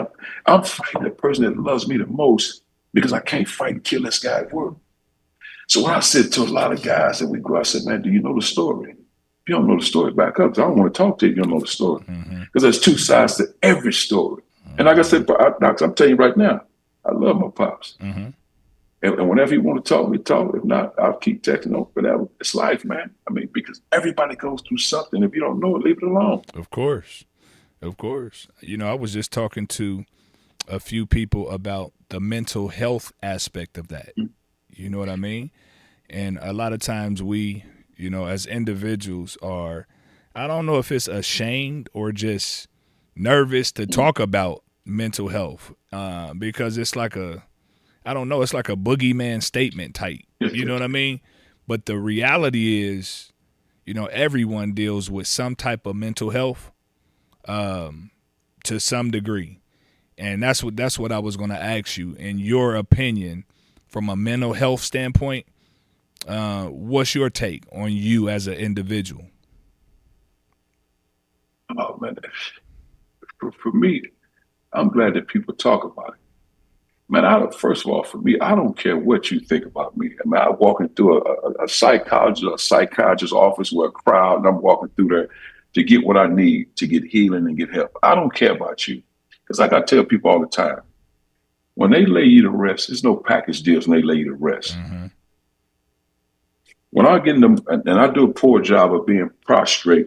S11: I'm fighting the person that loves me the most because I can't fight and kill this guy at work. So when I said to a lot of guys that we go, I said, man, do you know the story? If you don't know the story, back up. 'Cause I don't want to talk to you if you don't know the story. Because there's two sides to every story. And like I said, Knox, I'm telling you right now, I love my pops. And whenever you want to talk, we talk. If not, I'll keep texting on whatever. It's life, man. I mean, because everybody goes through something. If you don't know it, leave it alone.
S1: Of course. You know, I was just talking to a few people about the mental health aspect of that. You know what I mean? And a lot of times we, you know, as individuals are, I don't know if it's ashamed or just nervous to talk about mental health because it's like it's like a boogeyman statement type. You know what I mean? But the reality is, you know, everyone deals with some type of mental health to some degree. And that's what I was going to ask you. In your opinion, from a mental health standpoint, what's your take on you as an individual?
S11: Oh, man. For me, I'm glad that people talk about it. Man, first of all, for me, I don't care what you think about me. I mean, I'm walking through a psychiatrist's office with a crowd, and I'm walking through there to get what I need to get healing and get help. I don't care about you. Because like I tell people all the time, when they lay you to rest, there's no package deals when they lay you to rest. When I get in them, and I do a poor job of being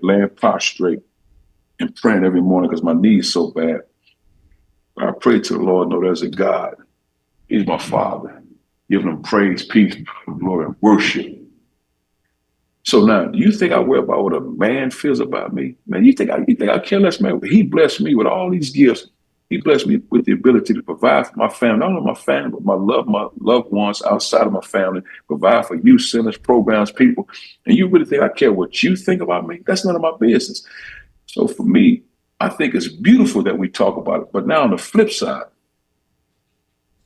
S11: laying prostrate and praying every morning because my knee's so bad. I pray to the Lord, know there's a God. He's my Father. Giving him praise, peace, glory, and worship. So now, do you think I worry about what a man feels about me? Man, you think I care less, man? He blessed me with all these gifts. He blessed me with the ability to provide for my family, not only my family, but my loved ones outside of my family, provide for youth centers, programs, people. And you really think I care what you think about me? That's none of my business. So for me, I think it's beautiful that we talk about it. But now on the flip side,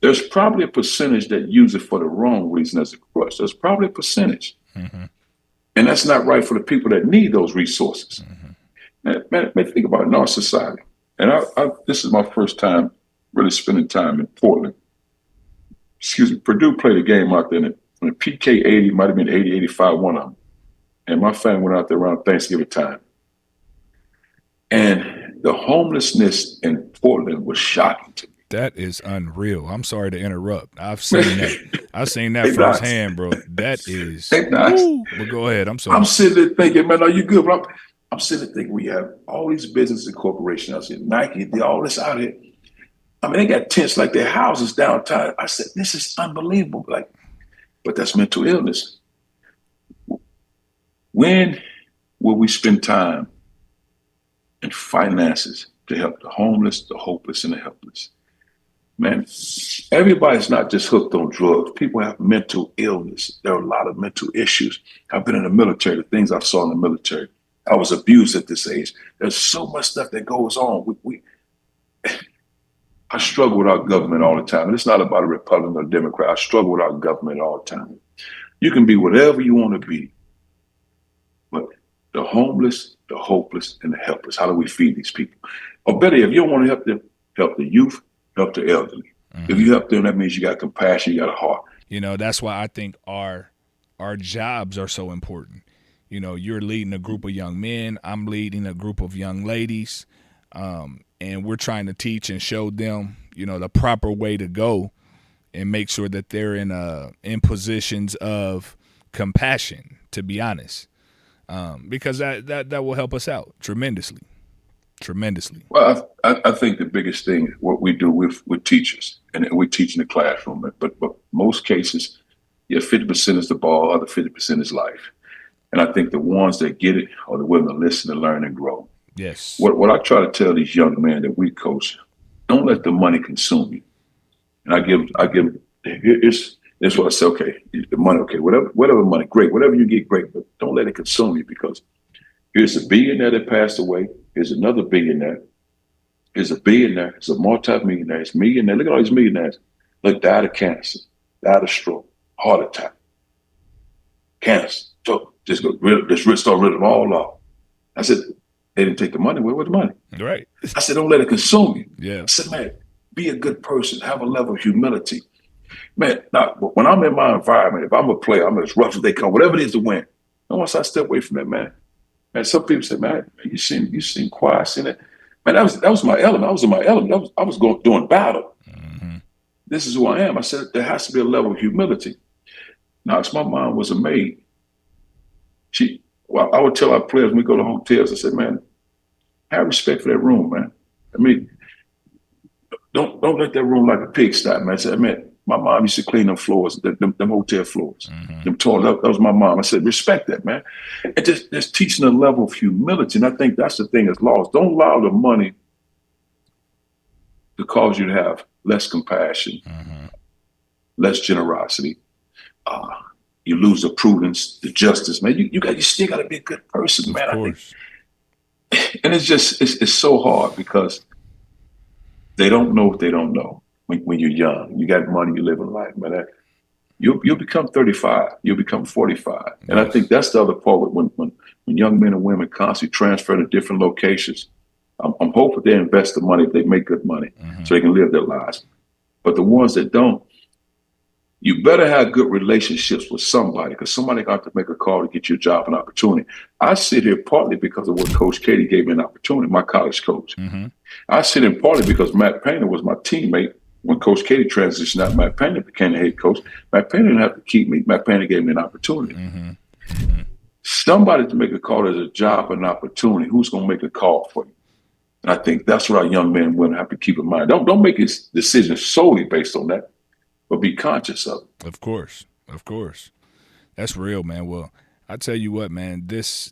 S11: there's probably a percentage that use it for the wrong reason as a crutch. There's probably a percentage. And that's not right for the people that need those resources. Man, think about it in our society. And this is my first time really spending time in Portland. Purdue played a game out there, and the PK 80 might have been 80, 85, one of them. And my family went out there around Thanksgiving time. And the homelessness in Portland was shocking to me.
S1: That is unreal. I'm sorry to interrupt. I've seen that. I've seen that firsthand, bro. That is. But go ahead. I'm sorry.
S11: I'm sitting there thinking, man, are you good? But I'm sitting there thinking we have all these businesses and corporations out here. Nike, they all this out here. I mean, they got tents like their houses downtown. I said, this is unbelievable. But that's mental illness. When will we spend time and finances to help the homeless, the hopeless, and the helpless? Man, everybody's not just hooked on drugs. People have mental illness. There are a lot of mental issues. I've been in the military, the things I saw in the military. I was abused at this age. There's so much stuff that goes on. I struggle with our government all the time. And it's not about a Republican or Democrat. I struggle with our government all the time. You can be whatever you want to be. But the homeless, the hopeless, and the helpless, how do we feed these people? Or better, if you don't want to help them, help the youth, help the elderly. If you help them, that means you got compassion, you got a heart.
S1: That's why I think our jobs are so important. You're leading a group of young men. I'm leading a group of young ladies. And we're trying to teach and show them, the proper way to go and make sure that they're in positions of compassion, to be honest. Because that will help us out tremendously.
S11: Well, I think the biggest thing, what we do with teachers, and we teach in the classroom, but most cases, 50% is the ball, other 50% is life. And I think the ones that get it are the willing to listen and learn and grow.
S1: Yes. What
S11: I try to tell these young men that we coach, don't let the money consume you. And I give, here's what I say, okay, the money, okay, whatever money, great, whatever you get, great, but don't let it consume you, because here's a billionaire that passed away. Here's another billionaire. Here's a billionaire. Here's a multi-millionaire. Here's a millionaire. Look at all these millionaires. Look, died of cancer, died of stroke, heart attack, cancer. So just start rid of them all off. I said, they didn't take the money. Where was the money?
S1: Right.
S11: I said, don't let it consume you.
S1: Yeah.
S11: I said, man, be a good person. Have a level of humility. Man, now, when I'm in my environment, if I'm a player, I'm as rough as they come, whatever it is to win. And once I step away from that, man, some people say, man, you seem quiet, seen it. Man, that was my element. I was in my element. I was doing battle. Mm-hmm. This is who I am. I said, there has to be a level of humility. Now, my mom was a maid. I would tell our players when we go to hotels, I said, man, have respect for that room, man. I mean, don't let that room like a pigsty, man. I said, man, my mom used to clean them floors, them hotel floors, them toilets. That was my mom. I said, respect that, man. And just teaching a level of humility. And I think that's the thing that's lost. Don't allow the money to cause you to have less compassion, less generosity. You lose the prudence, the justice, man. You still got to be a good person, man.
S1: Of course.
S11: And it's so hard because they don't know what they don't know. When you're young, you got money, you live a life, man. You'll become 35, you'll become 45. Yes. And I think that's the other part when young men and women constantly transfer to different locations. I'm hoping they invest the money, they make good money, so they can live their lives. But the ones that don't, you better have good relationships with somebody, because somebody got to make a call to get you a job and opportunity. I sit here partly because of what Coach Katie gave me an opportunity, my college coach. I sit here partly because Matt Painter was my teammate. When Coach Katie transitioned out, Matt Painter became the head coach. Matt Painter didn't have to keep me. Matt Painter gave me an opportunity. Somebody to make a call as a job and opportunity. Who's going to make a call for you? And I think that's what our young men and women have to keep in mind. Don't make his decisions solely based on that, but be conscious of it.
S1: Of course. That's real, man. Well, I tell you what, man, this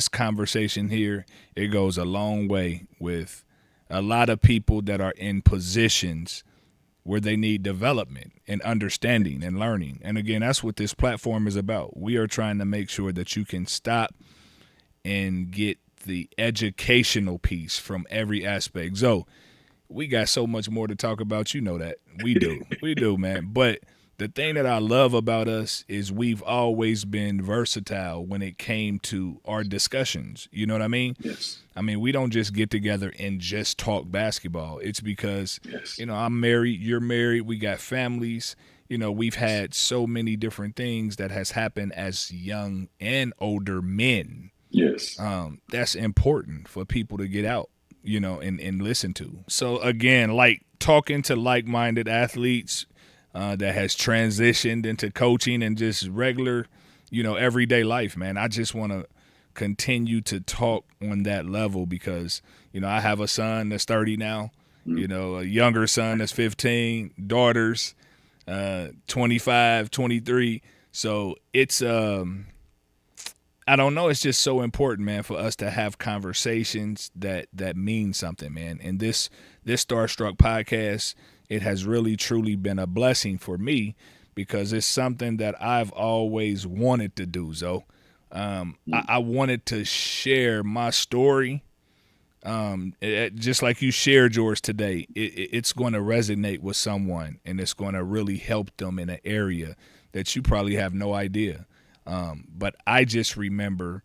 S1: conversation here, it goes a long way with a lot of people that are in positions where they need development and understanding and learning. And again, that's what this platform is about. We are trying to make sure that you can stop and get the educational piece from every aspect. So we got so much more to talk about. You know that. We do, man. But the thing that I love about us is we've always been versatile when it came to our discussions. You know what I mean?
S11: Yes.
S1: I mean, we don't just get together and just talk basketball. It's because, I'm married, you're married, we got families. We've had so many different things that has happened as young and older men.
S11: Yes.
S1: That's important for people to get out, and listen to. So, again, like talking to like-minded athletes that has transitioned into coaching and just regular, everyday life, man. I just want to continue to talk on that level because, I have a son that's 30 now, a younger son that's 15, daughters, 25, 23. So it's I don't know. It's just so important, man, for us to have conversations that mean something, man. And this StarStruck podcast, it has really, truly been a blessing for me because it's something that I've always wanted to do, Zo. I wanted to share my story. Just like you shared yours today, it's going to resonate with someone, and it's going to really help them in an area that you probably have no idea. But I just remember,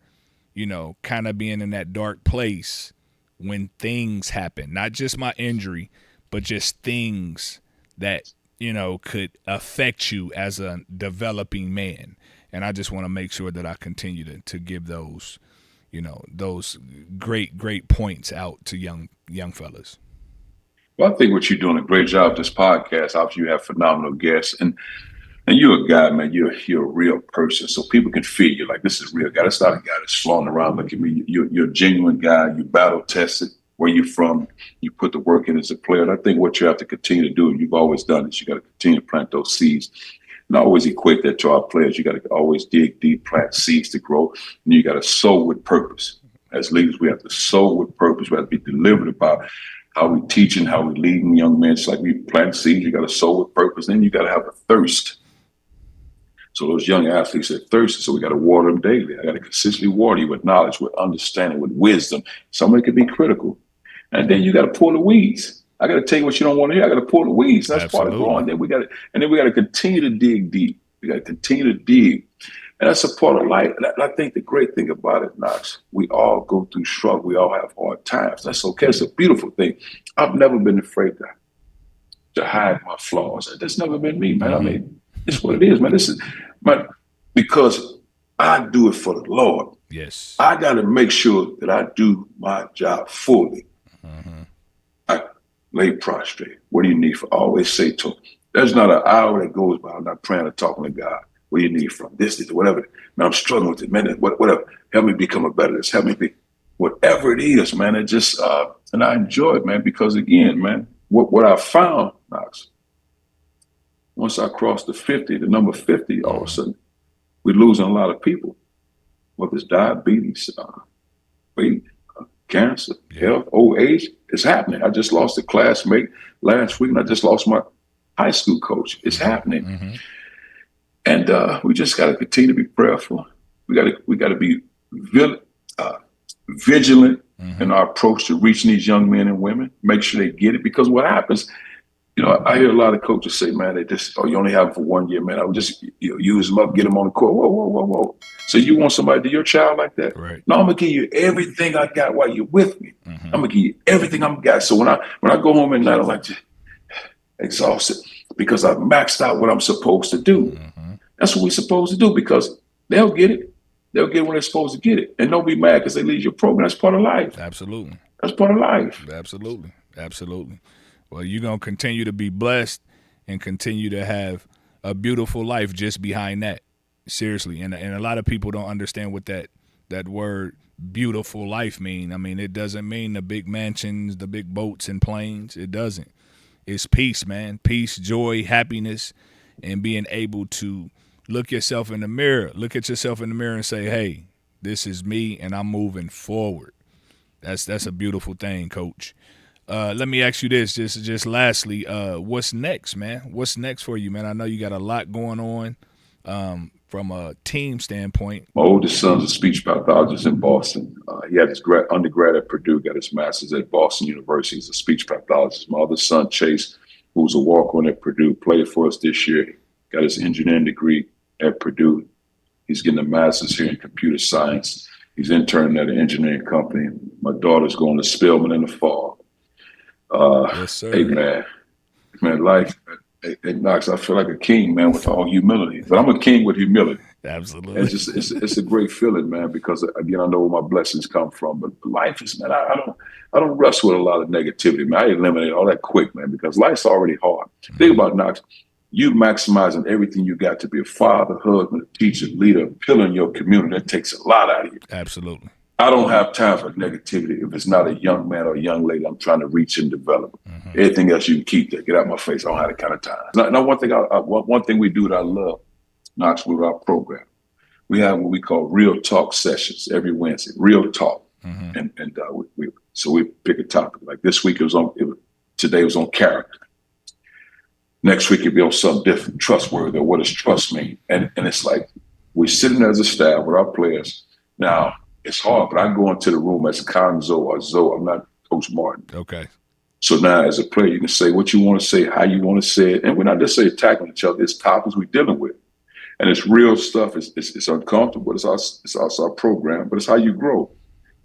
S1: kind of being in that dark place when things happen, not just my injury, but just things that, could affect you as a developing man. And I just want to make sure that I continue to give those, those great points out to young fellas.
S11: Well, I think what you're doing a great job with this podcast. Obviously, you have phenomenal guests, and you're a guy, man. You're a real person, so people can feel you. Like, this is a real guy. That's not a guy that's flaunting around. Look at me. You're a genuine guy. You battle tested. Where you from? You put the work in as a player. And I think what you have to continue to do, and you've always done, is you got to continue to plant those seeds. And I always equate that to our players. You got to always dig deep, plant seeds to grow, and you got to sow with purpose. As leaders, we have to sow with purpose. We have to be deliberate about how we teaching, how we leading young men. It's like we plant seeds. You got to sow with purpose. Then you got to have a thirst. So those young athletes are thirsty, so we got to water them daily. I got to consistently water you with knowledge, with understanding, with wisdom. Somebody could be critical. And then you got to pull the weeds. I got to tell you what you don't want to hear. I got to pull the weeds. That's
S1: Absolutely.
S11: Part of growing. Then we got to continue to dig deep. We got to continue to dig. And that's a part of life. And I think the great thing about it, Knox, we all go through struggle. We all have hard times. That's okay. It's a beautiful thing. I've never been afraid to hide my flaws. That's never been me, man. I mean, it's what it is, man. Because I do it for the Lord.
S1: Yes.
S11: I got to make sure that I do my job fully.
S1: Mm-hmm.
S11: I lay prostrate. What do you need? For always say to him. There's not an hour that goes by I'm not praying or talking to God. What do you need from this, whatever? Man, I'm struggling with it, man. Whatever. Help me become a better this. Help me be whatever it is, man. It just and I enjoy it, man, because again, man, what I found, Knox, once I crossed the number 50, all of a sudden, we're losing a lot of people. Whether it's diabetes, weight, cancer, health, old age, it's happening. I just lost a classmate last week, and I just lost my high school coach. It's happening.
S1: Mm-hmm.
S11: And we just got to continue to be prayerful. We got to be vigilant in our approach to reaching these young men and women. Make sure they get it, because what happens, I hear a lot of coaches say, man, they just, you only have them for 1 year, man. I would just use them up, get them on the court. Whoa. So you want somebody to do your child like that?
S1: Right.
S11: No, I'm gonna give you everything I got while you're with me.
S1: Mm-hmm.
S11: I'm gonna give you everything I've got. So when I go home at night, I'm like exhausted because I've maxed out what I'm supposed to do.
S1: Mm-hmm.
S11: That's what we're supposed to do, because they'll get it. They'll get it when they're supposed to get it. And don't be mad because they leave your program. That's part of life.
S1: Absolutely.
S11: That's part of life.
S1: Absolutely. Well, you're going to continue to be blessed and continue to have a beautiful life just behind that. Seriously. And a lot of people don't understand what that word beautiful life mean. I mean, it doesn't mean the big mansions, the big boats and planes. It doesn't. It's peace, man. Peace, joy, happiness, and being able to look at yourself in the mirror and say, hey, this is me and I'm moving forward. That's a beautiful thing, Coach. Let me ask you this, just lastly, what's next, man? What's next for you, man? I know you got a lot going on from a team standpoint.
S11: My oldest son's a speech pathologist in Boston. He had his undergrad at Purdue, got his master's at Boston University. He's a speech pathologist. My other son, Chase, who's a walk-on at Purdue, played for us this year, got his engineering degree at Purdue. He's getting a master's here in computer science. He's interning at an engineering company. My daughter's going to Spelman in the fall.
S1: Yes, sir.
S11: Hey, man, life, hey, Knox, I feel like a king, man, with all humility. But I'm a king with humility.
S1: Absolutely.
S11: It's a great feeling, man, because, again, I know where my blessings come from. But life is, man, I don't wrestle with a lot of negativity, man. I eliminate all that quick, man, because life's already hard. Mm-hmm. Think about, Knox, you maximizing everything you got to be a father, husband, a teacher, leader, a pillar in your community. That takes a lot out of you.
S1: Absolutely.
S11: I don't have time for negativity if it's not a young man or a young lady I'm trying to reach and develop. Mm-hmm. Anything else you can keep that. Get out of my face. I don't have that kind of time. Now one thing we do that I love, Knox, with our program, we have what we call real talk sessions every Wednesday. Real talk, and we pick a topic. Like this week today was on character. Next week it'll be on something different, trustworthy. Or what does trust mean? And it's like we're sitting there as a staff with our players. Now it's hard, but I go into the room as Cuonzo or Zo. I'm not Coach Martin.
S1: Okay.
S11: So now as a player, you can say what you want to say, how you want to say it. And we're not necessarily attacking each other. It's topics we're dealing with. And it's real stuff. It's uncomfortable. It's also our program, but it's how you grow.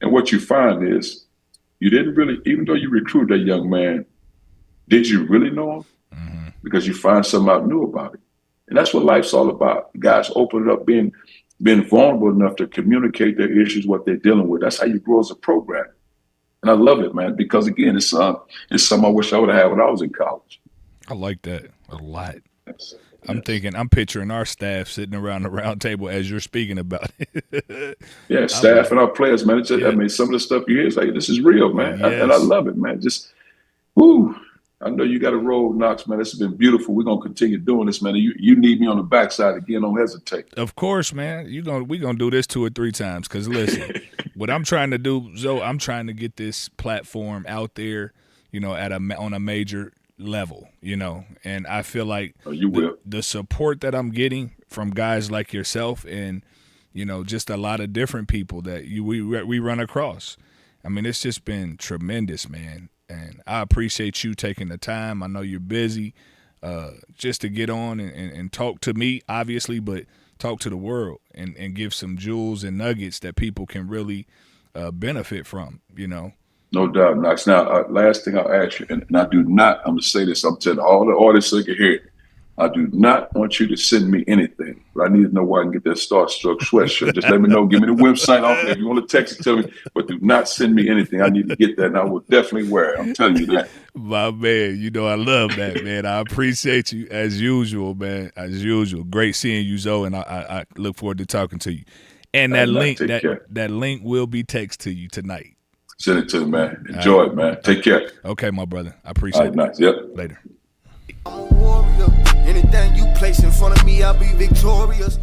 S11: And what you find is you didn't really, even though you recruited that young man, did you really know him? Mm-hmm. Because you find something out new about it. And that's what life's all about. Guys open it up, being vulnerable enough to communicate their issues, what they're dealing with. That's how you grow as a program. And I love it, man, because again, it's something I wish I would have had when I was in college.
S1: I like that a lot. I'm picturing our staff sitting around the round table as you're speaking about it.
S11: Yeah, staff and our players, man. It's just, I mean, some of the stuff you hear is like, this is real, man.
S1: Yes.
S11: And I love it, man. Just, whoo. I know you got a roll, Knox, man. This has been beautiful. We're going to continue doing this, man. You need me on the backside again. Don't hesitate.
S1: Of course, man. We're going to do this 2 or 3 times because, listen, what I'm trying to do, Zo, I'm trying to get this platform out there, on a major level, and I feel like the support that I'm getting from guys like yourself and, just a lot of different people that we run across. I mean, it's just been tremendous, man. And I appreciate you taking the time. I know you're busy just to get on and talk to me, obviously, but talk to the world and give some jewels and nuggets that people can really benefit from,
S11: No doubt, Knox. Now, last thing I'll ask you, and I do not, I'm going to say this, I'm telling all the artists so they can hear it. I do not want you to send me anything, but I need to know where I can get that StarStruck sweatshirt. Just let me know. Give me the website off there. If you want to text it to me, but do not send me anything. I need to get that, and I will definitely wear it. I'm telling you that.
S1: My man, I love that, man. I appreciate you as usual, man. As usual. Great seeing you, Zo, and I look forward to talking to you. And that link, that link will be texted to you tonight.
S11: Send it to me, man. Enjoy it, man. Take care.
S1: Okay, my brother. I appreciate it.
S11: Nice. Yep.
S1: Later.
S10: I'm a warrior. Anything you place in front of me, I'll be victorious.